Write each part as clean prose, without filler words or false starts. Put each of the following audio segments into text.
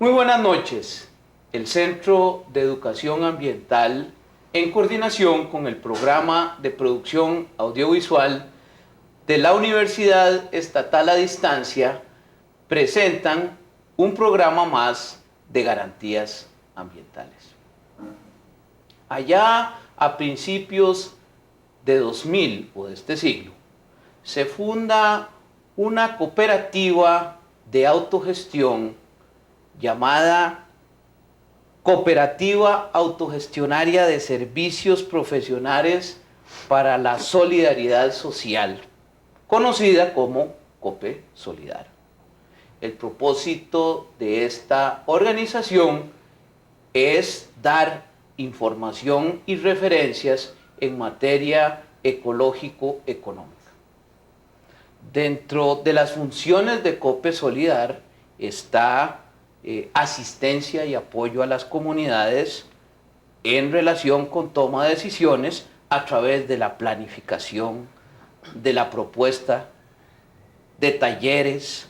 Muy buenas noches. El Centro de Educación Ambiental, en coordinación con el Programa de Producción Audiovisual de la Universidad Estatal a Distancia, presentan un programa más de garantías ambientales. Allá a principios de 2000 o de este siglo, se funda una cooperativa de autogestión llamada Cooperativa Autogestionaria de Servicios Profesionales para la Solidaridad Social, conocida como COPE Solidar. El propósito de esta organización es dar información y referencias en materia ecológico-económica. Dentro de las funciones de COPE Solidar está asistencia y apoyo a las comunidades en relación con toma de decisiones a través de la planificación, de la propuesta, de talleres,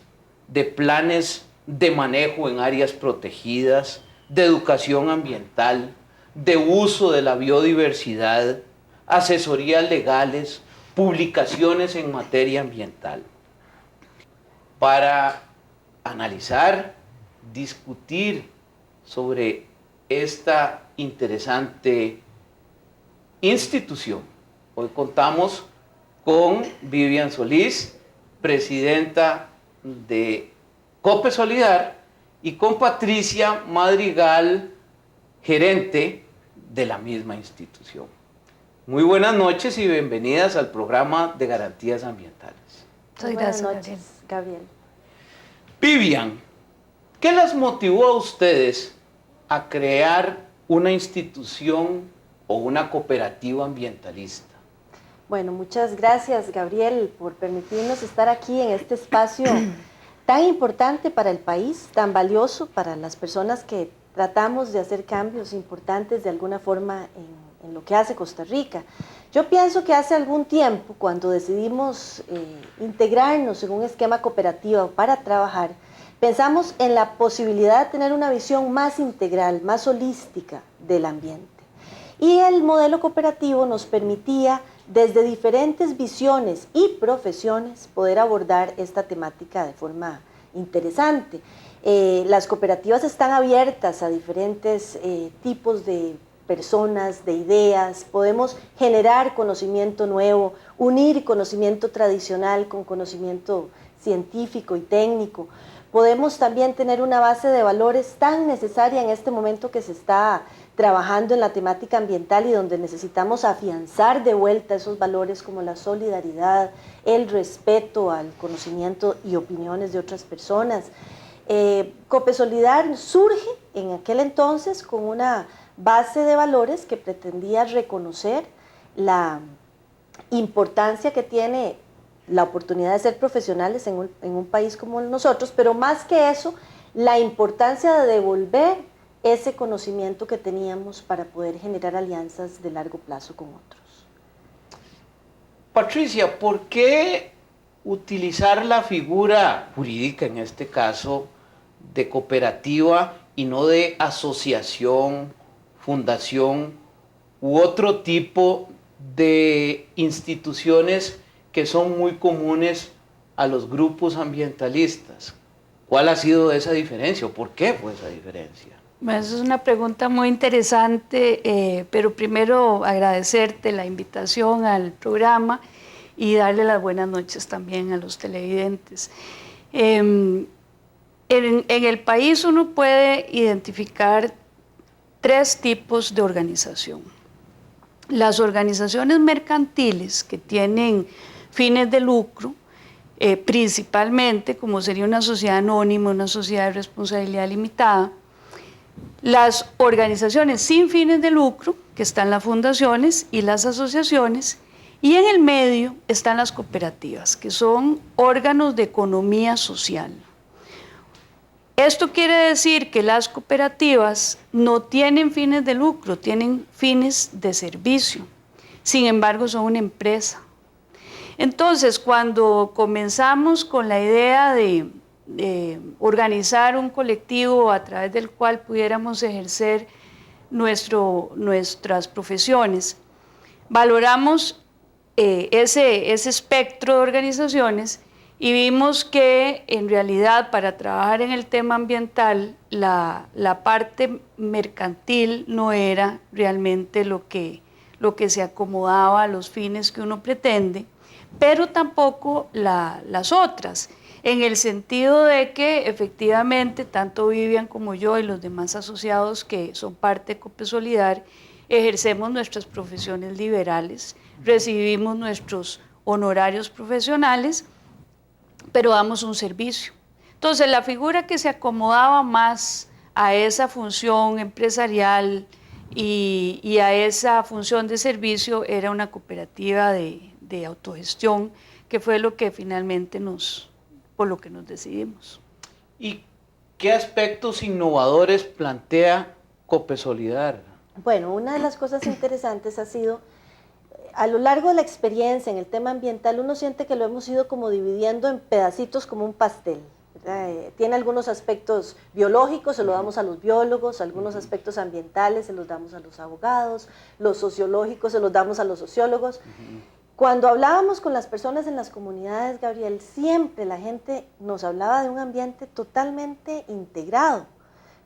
de planes de manejo en áreas protegidas, de educación ambiental, de uso de la biodiversidad, asesorías legales, publicaciones en materia ambiental. Para analizar, discutir sobre esta interesante institución, hoy contamos con Vivian Solís, presidenta de COPE Solidar, y con Patricia Madrigal, gerente de la misma institución. Muy buenas noches y bienvenidas al programa de Garantías Ambientales. Muchas gracias, buenas noches, Gabriel. Vivian, ¿qué las motivó a ustedes a crear una institución o una cooperativa ambientalista? Bueno, muchas gracias, Gabriel, por permitirnos estar aquí en este espacio tan importante para el país, tan valioso para las personas que tratamos de hacer cambios importantes de alguna forma en lo que hace Costa Rica. Yo pienso que hace algún tiempo, cuando decidimos integrarnos en un esquema cooperativo para trabajar, pensamos en la posibilidad de tener una visión más integral, más holística del ambiente. Y el modelo cooperativo nos permitía, desde diferentes visiones y profesiones, poder abordar esta temática de forma interesante. Las cooperativas están abiertas a diferentes tipos de personas, de ideas, podemos generar conocimiento nuevo, unir conocimiento tradicional con conocimiento científico y técnico. Podemos también tener una base de valores tan necesaria en este momento que se está trabajando en la temática ambiental y donde necesitamos afianzar de vuelta esos valores como la solidaridad, el respeto al conocimiento y opiniones de otras personas. COPE Solidar surge en aquel entonces con una base de valores que pretendía reconocer la importancia que tiene la oportunidad de ser profesionales en un país como nosotros, pero más que eso, la importancia de devolver ese conocimiento que teníamos para poder generar alianzas de largo plazo con otros. Patricia, ¿por qué utilizar la figura jurídica, en este caso, de cooperativa y no de asociación, fundación u otro tipo de instituciones que son muy comunes a los grupos ambientalistas? ¿Cuál ha sido esa diferencia o por qué fue esa diferencia? Bueno, esa es una pregunta muy interesante, pero primero agradecerte la invitación al programa y darle las buenas noches también a los televidentes. En el país uno puede identificar tres tipos de organización. Las organizaciones mercantiles que tienen fines de lucro, principalmente como sería una sociedad anónima, una sociedad de responsabilidad limitada. Las organizaciones sin fines de lucro, que están las fundaciones y las asociaciones, y en el medio están las cooperativas, que son órganos de economía social. Esto quiere decir que las cooperativas no tienen fines de lucro, tienen fines de servicio. Sin embargo, son una empresa. Entonces, cuando comenzamos con la idea de organizar un colectivo a través del cual pudiéramos ejercer nuestras profesiones. Valoramos ese espectro de organizaciones y vimos que en realidad para trabajar en el tema ambiental la parte mercantil no era realmente lo que se acomodaba a los fines que uno pretende, pero tampoco las otras, en el sentido de que efectivamente tanto Vivian como yo y los demás asociados que son parte de COPE Solidar ejercemos nuestras profesiones liberales, recibimos nuestros honorarios profesionales, pero damos un servicio. Entonces, la figura que se acomodaba más a esa función empresarial y a esa función de servicio era una cooperativa de autogestión, que fue lo que finalmente por lo que nos decidimos. ¿Y qué aspectos innovadores plantea COPE Solidar? Bueno, una de las cosas interesantes ha sido, a lo largo de la experiencia en el tema ambiental, uno siente que lo hemos ido como dividiendo en pedacitos como un pastel. Tiene algunos aspectos biológicos, se lo damos a los biólogos, algunos aspectos ambientales se los damos a los abogados, los sociológicos se los damos a los sociólogos. Cuando hablábamos con las personas en las comunidades, Gabriel, siempre la gente nos hablaba de un ambiente totalmente integrado,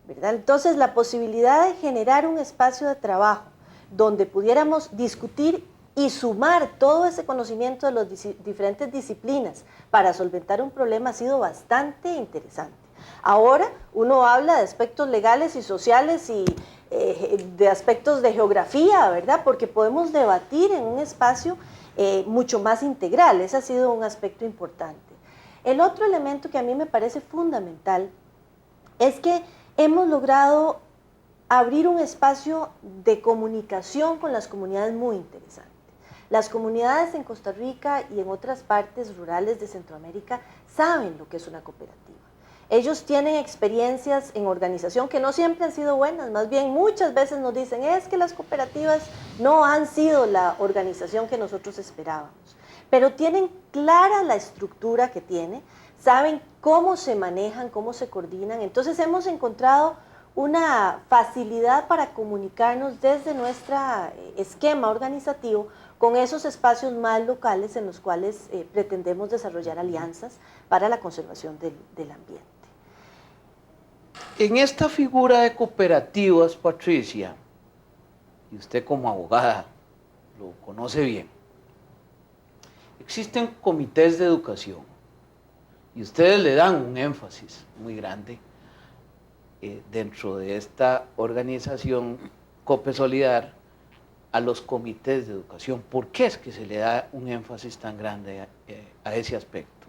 ¿verdad? Entonces, la posibilidad de generar un espacio de trabajo donde pudiéramos discutir y sumar todo ese conocimiento de las diferentes disciplinas para solventar un problema ha sido bastante interesante. Ahora uno habla de aspectos legales y sociales y de aspectos de geografía, ¿verdad? Porque podemos debatir en un espacio mucho más integral. Ese ha sido un aspecto importante. El otro elemento que a mí me parece fundamental es que hemos logrado abrir un espacio de comunicación con las comunidades muy interesante. Las comunidades en Costa Rica y en otras partes rurales de Centroamérica saben lo que es una cooperativa. Ellos tienen experiencias en organización que no siempre han sido buenas, más bien muchas veces nos dicen es que las cooperativas no han sido la organización que nosotros esperábamos, pero tienen clara la estructura que tiene, saben cómo se manejan, cómo se coordinan, entonces hemos encontrado una facilidad para comunicarnos desde nuestro esquema organizativo con esos espacios más locales en los cuales pretendemos desarrollar alianzas para la conservación del ambiente. En esta figura de cooperativas, Patricia, y usted como abogada lo conoce bien, existen comités de educación y ustedes le dan un énfasis muy grande dentro de esta organización COPE Solidar a los comités de educación. ¿Por qué es que se le da un énfasis tan grande a ese aspecto?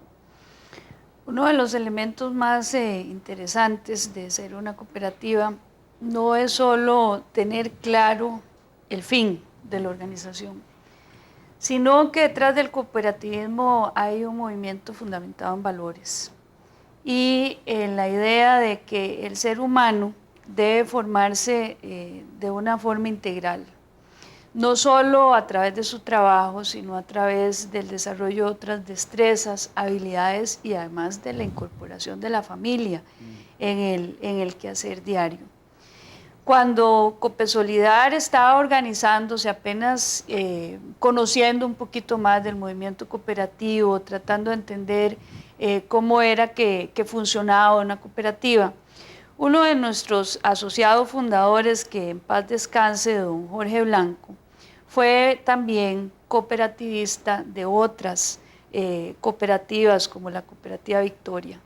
Uno de los elementos más interesantes de ser una cooperativa no es solo tener claro el fin de la organización, sino que detrás del cooperativismo hay un movimiento fundamentado en valores y en la idea de que el ser humano debe formarse de una forma integral, no solo a través de su trabajo, sino a través del desarrollo de otras destrezas, habilidades y además de la incorporación de la familia en el quehacer diario. Cuando COPE Solidar estaba organizándose, apenas conociendo un poquito más del movimiento cooperativo, tratando de entender cómo era que funcionaba una cooperativa, uno de nuestros asociados fundadores, que en paz descanse, don Jorge Blanco, fue también cooperativista de otras cooperativas como la Cooperativa Victoria.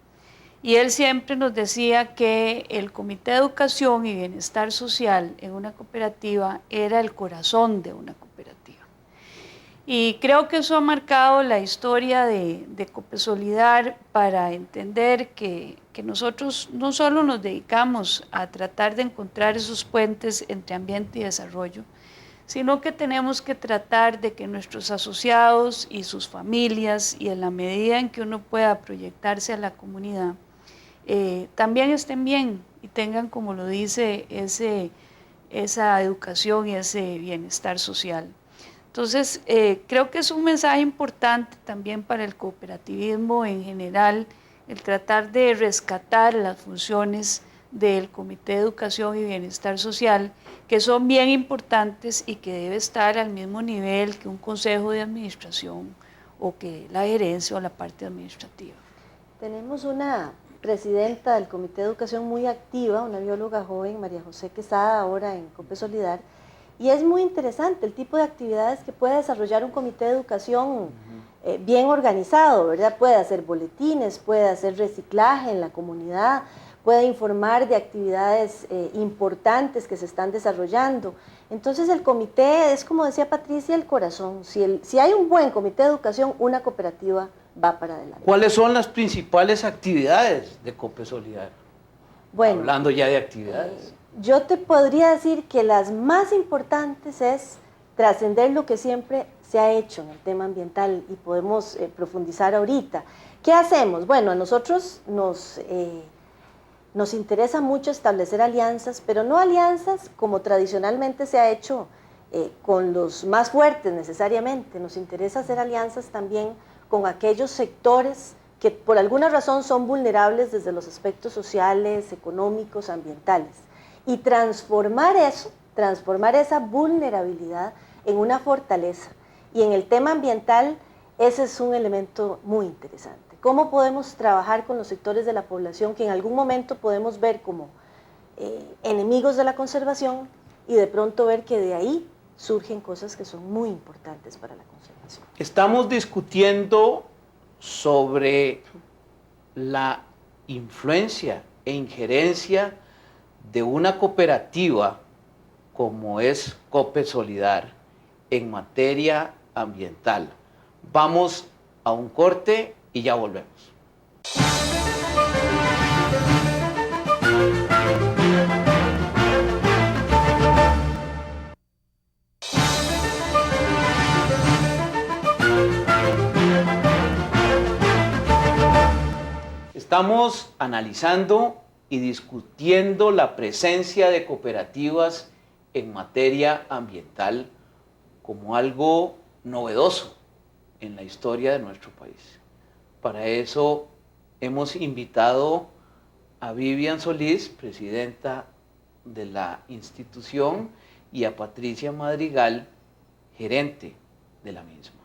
Y él siempre nos decía que el Comité de Educación y Bienestar Social en una cooperativa era el corazón de una cooperativa. Y creo que eso ha marcado la historia de COPE Solidar para entender que nosotros no solo nos dedicamos a tratar de encontrar esos puentes entre ambiente y desarrollo, sino que tenemos que tratar de que nuestros asociados y sus familias, y en la medida en que uno pueda proyectarse a la comunidad, también estén bien y tengan, como lo dice, esa educación y ese bienestar social. Entonces, creo que es un mensaje importante también para el cooperativismo en general, el tratar de rescatar las funciones del Comité de Educación y Bienestar Social, que son bien importantes y que debe estar al mismo nivel que un consejo de administración o que la gerencia o la parte administrativa. Tenemos una presidenta del Comité de Educación muy activa, una bióloga joven, María José Quesada, ahora en COPE Solidar, y es muy interesante el tipo de actividades que puede desarrollar un comité de educación bien organizado, ¿verdad? Puede hacer boletines, puede hacer reciclaje en la comunidad, puede informar de actividades importantes que se están desarrollando. Entonces el comité es, como decía Patricia, el corazón. Si hay un buen comité de educación, una cooperativa va para adelante. ¿Cuáles son las principales actividades de COPE Solidar? Bueno, hablando ya de actividades. Yo te podría decir que las más importantes es trascender lo que siempre se ha hecho en el tema ambiental y podemos profundizar ahorita. ¿Qué hacemos? Bueno, a nosotros nos interesa mucho establecer alianzas, pero no alianzas como tradicionalmente se ha hecho con los más fuertes necesariamente. Nos interesa hacer alianzas también con aquellos sectores que por alguna razón son vulnerables desde los aspectos sociales, económicos, ambientales. Y transformar esa vulnerabilidad en una fortaleza. Y en el tema ambiental, ese es un elemento muy interesante. ¿Cómo podemos trabajar con los sectores de la población que en algún momento podemos ver como enemigos de la conservación y de pronto ver que de ahí surgen cosas que son muy importantes para la conservación? Estamos discutiendo sobre la influencia e injerencia de una cooperativa como es COPE Solidar en materia ambiental. Vamos a un corte y ya volvemos. Estamos analizando y discutiendo la presencia de cooperativas en materia ambiental como algo novedoso en la historia de nuestro país. Para eso hemos invitado a Vivian Solís, presidenta de la institución, y a Patricia Madrigal, gerente de la misma.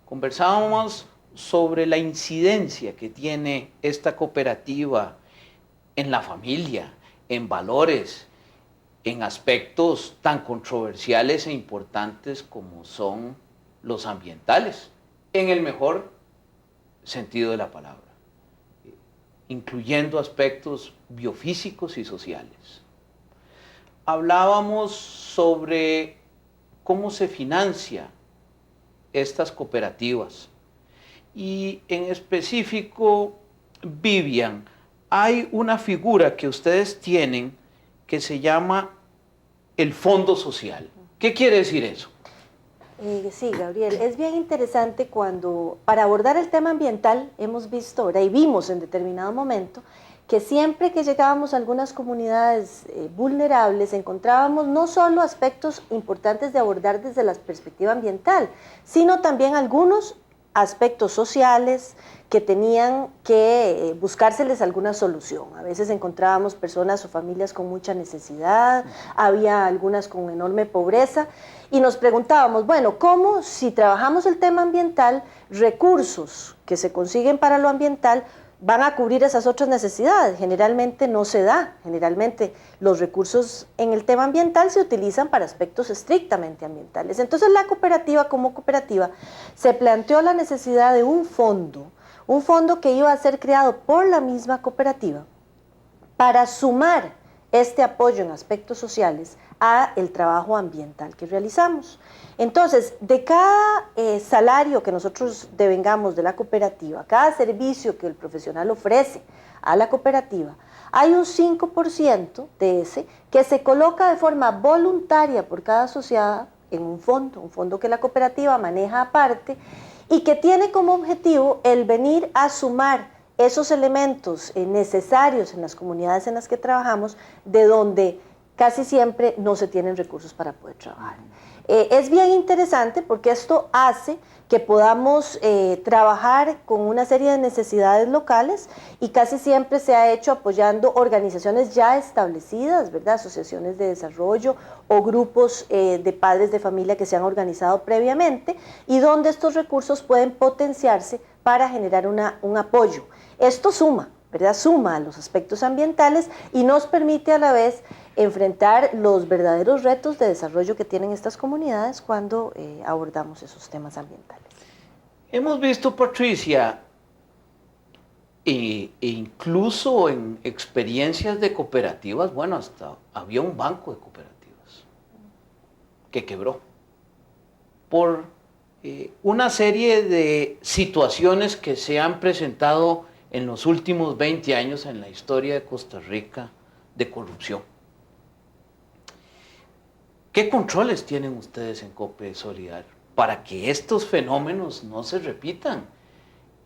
Conversábamos sobre la incidencia que tiene esta cooperativa en la familia, en valores, en aspectos tan controversiales e importantes como son los ambientales, en el mejor sentido de la palabra, incluyendo aspectos biofísicos y sociales. Hablábamos sobre cómo se financia estas cooperativas y en específico, Vivian, hay una figura que ustedes tienen que se llama el Fondo Social. ¿Qué quiere decir eso? Sí, Gabriel, es bien interesante cuando, para abordar el tema ambiental, hemos visto, y vimos en determinado momento, que siempre que llegábamos a algunas comunidades vulnerables, encontrábamos no solo aspectos importantes de abordar desde la perspectiva ambiental, sino también algunos aspectos sociales que tenían que buscárseles alguna solución. A veces encontrábamos personas o familias con mucha necesidad, había algunas con enorme pobreza, y nos preguntábamos, bueno, ¿cómo si trabajamos el tema ambiental, recursos que se consiguen para lo ambiental van a cubrir esas otras necesidades? Generalmente no se da, generalmente los recursos en el tema ambiental se utilizan para aspectos estrictamente ambientales. Entonces la cooperativa como cooperativa se planteó la necesidad de un fondo que iba a ser creado por la misma cooperativa para sumar este apoyo en aspectos sociales a el trabajo ambiental que realizamos. Entonces, de cada salario que nosotros devengamos de la cooperativa, cada servicio que el profesional ofrece a la cooperativa, hay un 5% de ese que se coloca de forma voluntaria por cada asociada en un fondo que la cooperativa maneja aparte y que tiene como objetivo el venir a sumar esos elementos necesarios en las comunidades en las que trabajamos, de donde casi siempre no se tienen recursos para poder trabajar. Es bien interesante porque esto hace que podamos trabajar con una serie de necesidades locales y casi siempre se ha hecho apoyando organizaciones ya establecidas, ¿verdad? Asociaciones de desarrollo o grupos de padres de familia que se han organizado previamente y donde estos recursos pueden potenciarse para generar un apoyo. Esto suma, ¿verdad? Suma a los aspectos ambientales y nos permite a la vez enfrentar los verdaderos retos de desarrollo que tienen estas comunidades cuando abordamos esos temas ambientales. Hemos visto, Patricia, e incluso en experiencias de cooperativas, bueno, hasta había un banco de cooperativas que quebró por una serie de situaciones que se han presentado en los últimos 20 años en la historia de Costa Rica de corrupción. ¿Qué controles tienen ustedes en COPE Solidar para que estos fenómenos no se repitan?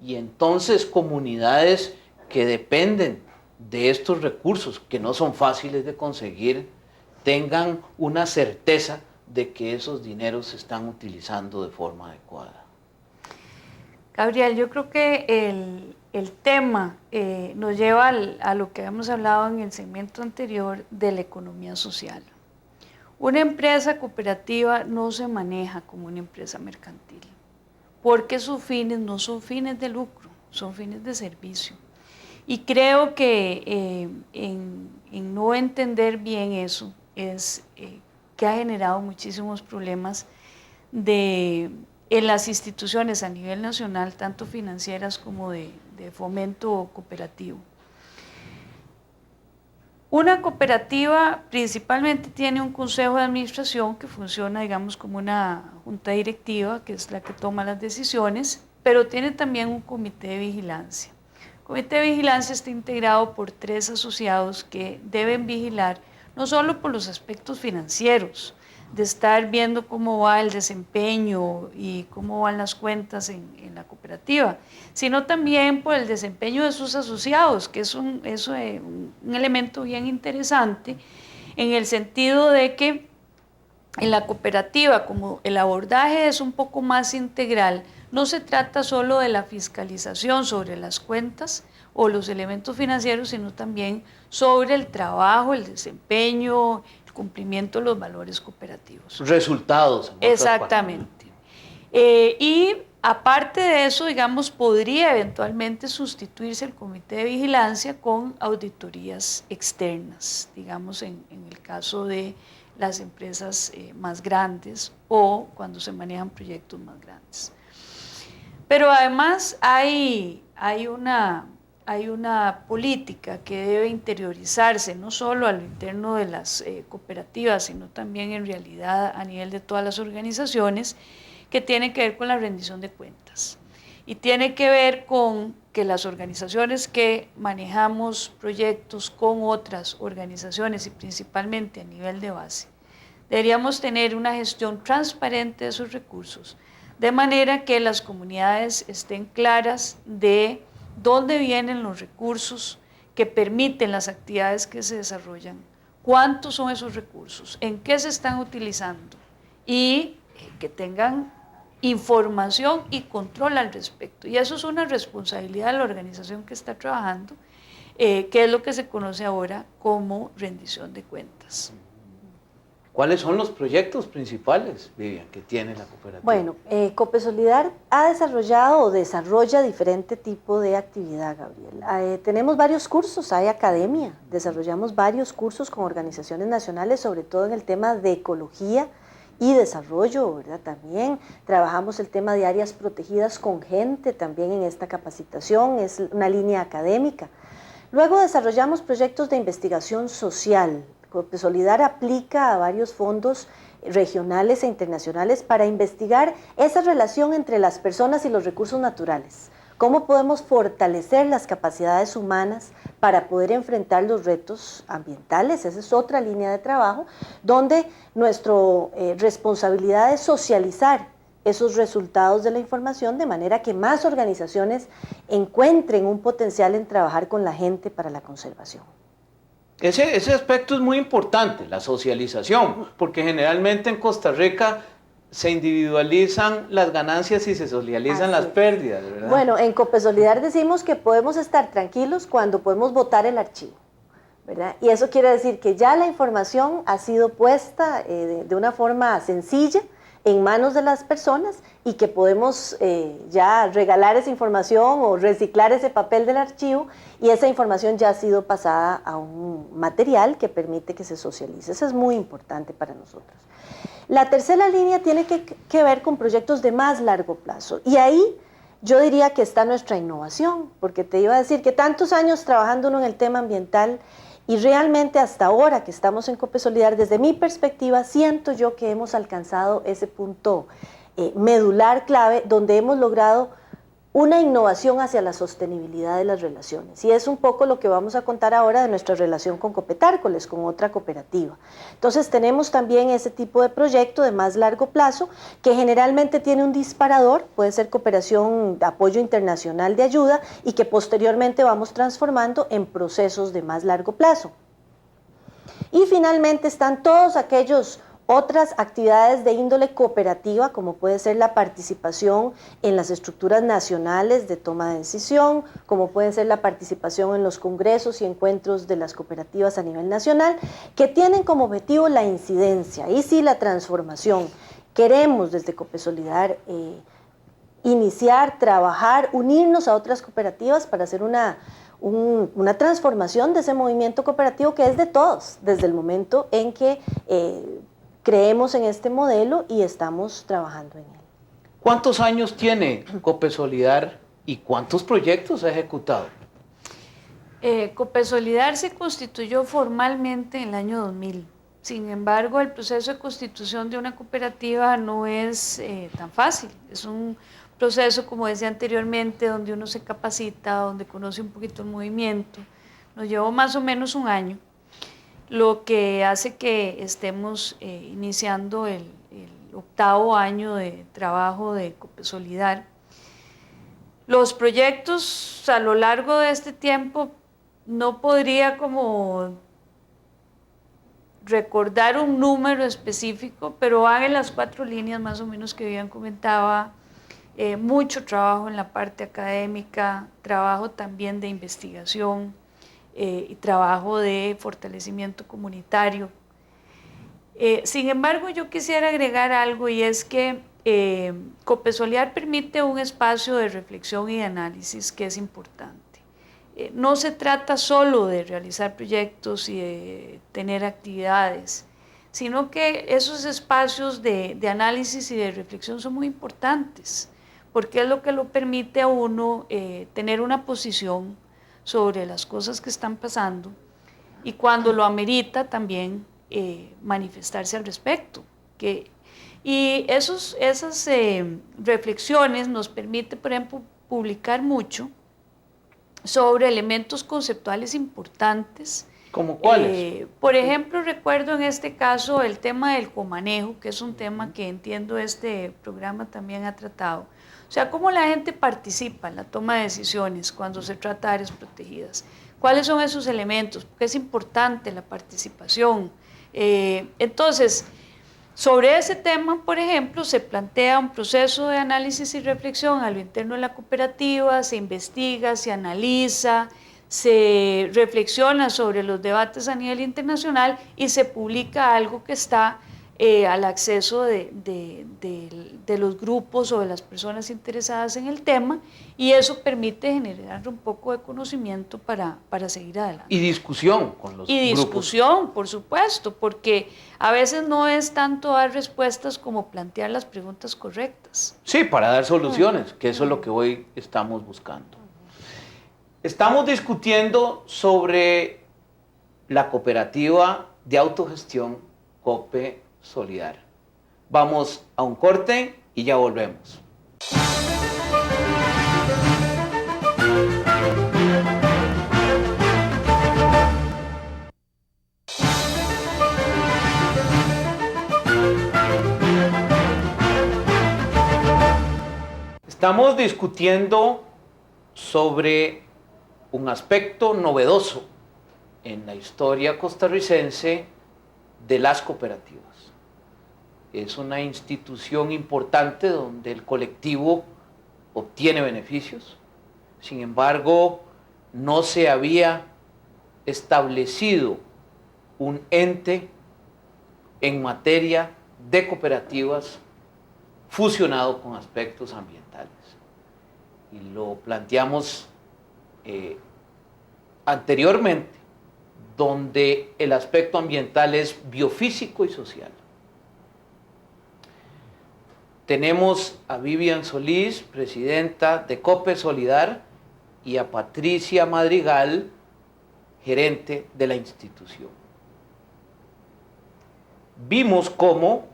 Y entonces comunidades que dependen de estos recursos, que no son fáciles de conseguir, tengan una certeza de que esos dineros se están utilizando de forma adecuada. Gabriel, yo creo que el tema nos lleva a lo que hemos hablado en el segmento anterior de la economía social. Una empresa cooperativa no se maneja como una empresa mercantil, porque sus fines no son fines de lucro, son fines de servicio. Y creo que en no entender bien eso es que ha generado muchísimos problemas en las instituciones a nivel nacional, tanto financieras como de fomento cooperativo. Una cooperativa principalmente tiene un consejo de administración que funciona, digamos, como una junta directiva, que es la que toma las decisiones, pero tiene también un comité de vigilancia. El comité de vigilancia está integrado por 3 asociados que deben vigilar no solo por los aspectos financieros, de estar viendo cómo va el desempeño y cómo van las cuentas en la cooperativa, sino también por el desempeño de sus asociados, que es un elemento bien interesante en el sentido de que en la cooperativa, como el abordaje es un poco más integral, no se trata solo de la fiscalización sobre las cuentas o los elementos financieros, sino también sobre el trabajo, el desempeño, cumplimiento de los valores cooperativos. Resultados. Exactamente. Y aparte de eso, digamos, podría eventualmente sustituirse el comité de vigilancia con auditorías externas, digamos, en el caso de las empresas más grandes o cuando se manejan proyectos más grandes. Pero además hay una política que debe interiorizarse no solo a lo interno de las cooperativas, sino también en realidad a nivel de todas las organizaciones, que tiene que ver con la rendición de cuentas. Y tiene que ver con que las organizaciones que manejamos proyectos con otras organizaciones y principalmente a nivel de base, deberíamos tener una gestión transparente de esos recursos, de manera que las comunidades estén claras de dónde vienen los recursos que permiten las actividades que se desarrollan, cuántos son esos recursos, en qué se están utilizando y que tengan información y control al respecto. Y eso es una responsabilidad de la organización que está trabajando, que es lo que se conoce ahora como rendición de cuentas. ¿Cuáles son los proyectos principales, Vivian, que tiene la cooperativa? Bueno, COPE Solidar ha desarrollado o desarrolla diferente tipo de actividad, Gabriel. Tenemos varios cursos, hay academia, desarrollamos varios cursos con organizaciones nacionales, sobre todo en el tema de ecología y desarrollo, ¿verdad? También trabajamos el tema de áreas protegidas con gente, también en esta capacitación, es una línea académica. Luego desarrollamos proyectos de investigación social. COPE Solidar aplica a varios fondos regionales e internacionales para investigar esa relación entre las personas y los recursos naturales. ¿Cómo podemos fortalecer las capacidades humanas para poder enfrentar los retos ambientales? Esa es otra línea de trabajo, donde nuestra responsabilidad es socializar esos resultados de la información de manera que más organizaciones encuentren un potencial en trabajar con la gente para la conservación. Ese aspecto es muy importante, la socialización, porque generalmente en Costa Rica se individualizan las ganancias y se socializan las pérdidas, ¿verdad? Bueno, en Copesolidar decimos que podemos estar tranquilos cuando podemos votar el archivo, ¿verdad? Y eso quiere decir que ya la información ha sido puesta de una forma sencilla en manos de las personas y que podemos ya regalar esa información o reciclar ese papel del archivo y esa información ya ha sido pasada a un material que permite que se socialice. Eso es muy importante para nosotros. La tercera línea tiene que ver con proyectos de más largo plazo y ahí yo diría que está nuestra innovación, porque te iba a decir que tantos años trabajando uno en el tema ambiental y realmente hasta ahora que estamos en Copesolidar, desde mi perspectiva, siento yo que hemos alcanzado ese punto medular clave donde hemos logrado una innovación hacia la sostenibilidad de las relaciones. Y es un poco lo que vamos a contar ahora de nuestra relación con Copetárcoles, con otra cooperativa. Entonces tenemos también ese tipo de proyecto de más largo plazo que generalmente tiene un disparador, puede ser cooperación de apoyo internacional de ayuda y que posteriormente vamos transformando en procesos de más largo plazo. Y finalmente están todos aquellos otras actividades de índole cooperativa, como puede ser la participación en las estructuras nacionales de toma de decisión, como puede ser la participación en los congresos y encuentros de las cooperativas a nivel nacional, que tienen como objetivo la incidencia y sí la transformación. Queremos desde Copesolidar iniciar, trabajar, unirnos a otras cooperativas para hacer una transformación de ese movimiento cooperativo que es de todos, desde el momento en que creemos en este modelo y estamos trabajando en él. ¿Cuántos años tiene Copesolidar y cuántos proyectos ha ejecutado? Copesolidar se constituyó formalmente en el año 2000. Sin embargo, el proceso de constitución de una cooperativa no es tan fácil. Es un proceso, como decía anteriormente, donde uno se capacita, donde conoce un poquito el movimiento. Nos llevó más o menos un año, lo que hace que estemos iniciando el 8º año de trabajo de Copesolidar. Los proyectos a lo largo de este tiempo no podría como recordar un número específico, pero van en las 4 líneas más o menos que bien comentaba. Mucho trabajo en la parte académica, trabajo también de investigación, y trabajo de fortalecimiento comunitario. Sin embargo, yo quisiera agregar algo y es que Copesolidar permite un espacio de reflexión y de análisis que es importante. No se trata solo de realizar proyectos y de tener actividades, sino que esos espacios de análisis y de reflexión son muy importantes, porque es lo que lo permite a uno tener una posición sobre las cosas que están pasando y cuando lo amerita también manifestarse al respecto. Y esas reflexiones nos permite, por ejemplo, publicar mucho sobre elementos conceptuales importantes. ¿Cómo cuáles? Por ejemplo, recuerdo en este caso el tema del comanejo, que es un tema que entiendo este programa también ha tratado. O sea, cómo la gente participa en la toma de decisiones cuando se trata de áreas protegidas. ¿Cuáles son esos elementos? Porque es importante la participación. Entonces, sobre ese tema, por ejemplo, se plantea un proceso de análisis y reflexión a lo interno de la cooperativa, se investiga, se analiza, se reflexiona sobre los debates a nivel internacional y se publica algo que está al acceso de los grupos o de las personas interesadas en el tema, y eso permite generar un poco de conocimiento para seguir adelante. Y discusión con los grupos. Y discusión, por supuesto, porque a veces no es tanto dar respuestas como plantear las preguntas correctas. Sí, para dar soluciones, que eso es lo que hoy estamos buscando. Estamos discutiendo sobre la cooperativa de autogestión Copesolidar. Vamos a un corte y ya volvemos. Estamos discutiendo sobre un aspecto novedoso en la historia costarricense de las cooperativas. Es una institución importante donde el colectivo obtiene beneficios. Sin embargo, no se había establecido un ente en materia de cooperativas fusionado con aspectos ambientales. Y lo planteamos anteriormente, donde el aspecto ambiental es biofísico y social. Tenemos a Vivian Solís, presidenta de COPE Solidar, y a Patricia Madrigal, gerente de la institución. Vimos cómo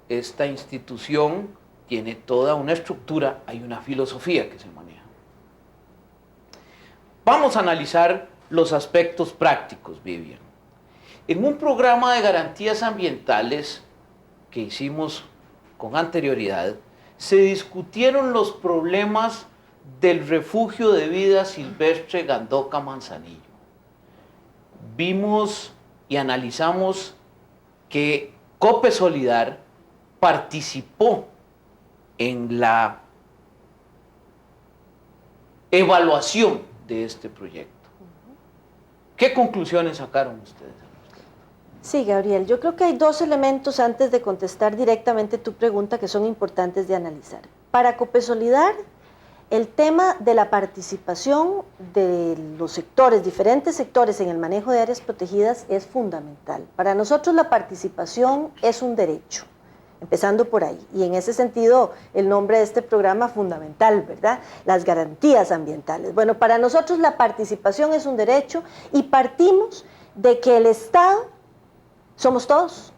esta institución tiene toda una estructura, hay una filosofía que se maneja. Vamos a analizar los aspectos prácticos, Vivian. En un programa de garantías ambientales que hicimos con anterioridad, se discutieron los problemas del refugio de vida silvestre Gandoca Manzanillo. Vimos y analizamos que COPE Solidar participó en la evaluación de este proyecto. ¿Qué conclusiones sacaron ustedes? Sí, Gabriel, yo creo que hay dos elementos antes de contestar directamente tu pregunta que son importantes de analizar. Para COPE Solidar, el tema de la participación de los sectores, diferentes sectores en el manejo de áreas protegidas es fundamental. Para nosotros la participación es un derecho, empezando por ahí. Y en ese sentido, el nombre de este programa fundamental, ¿verdad? Las garantías ambientales. Bueno, para nosotros la participación es un derecho y partimos de que el Estado somos todos.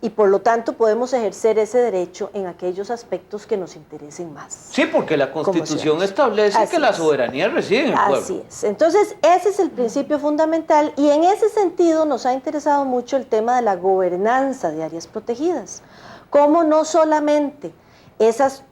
Y por lo tanto podemos ejercer ese derecho en aquellos aspectos que nos interesen más. Sí, porque la Constitución establece que la soberanía reside en el pueblo. Así es. Entonces, ese es el principio fundamental y en ese sentido nos ha interesado mucho el tema de la gobernanza de áreas protegidas. Cómo no solamente esas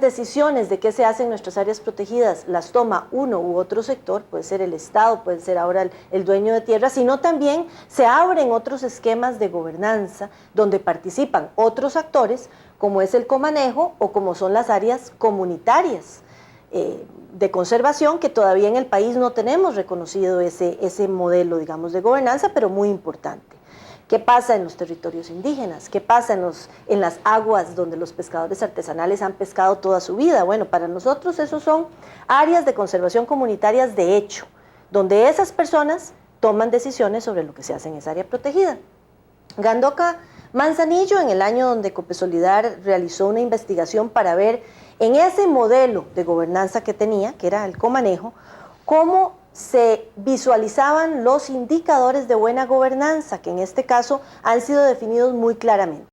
decisiones de qué se hace en nuestras áreas protegidas las toma uno u otro sector, puede ser el Estado, puede ser ahora el dueño de tierra, sino también se abren otros esquemas de gobernanza donde participan otros actores, como es el comanejo o como son las áreas comunitarias de conservación, que todavía en el país no tenemos reconocido ese modelo, digamos, de gobernanza, pero muy importante. ¿Qué pasa en los territorios indígenas? ¿Qué pasa en las aguas donde los pescadores artesanales han pescado toda su vida? Bueno, para nosotros esos son áreas de conservación comunitarias de hecho, donde esas personas toman decisiones sobre lo que se hace en esa área protegida. Gandoca Manzanillo, en el año donde COPE Solidar realizó una investigación para ver en ese modelo de gobernanza que tenía, que era el comanejo, cómo se visualizaban los indicadores de buena gobernanza, que en este caso han sido definidos muy claramente.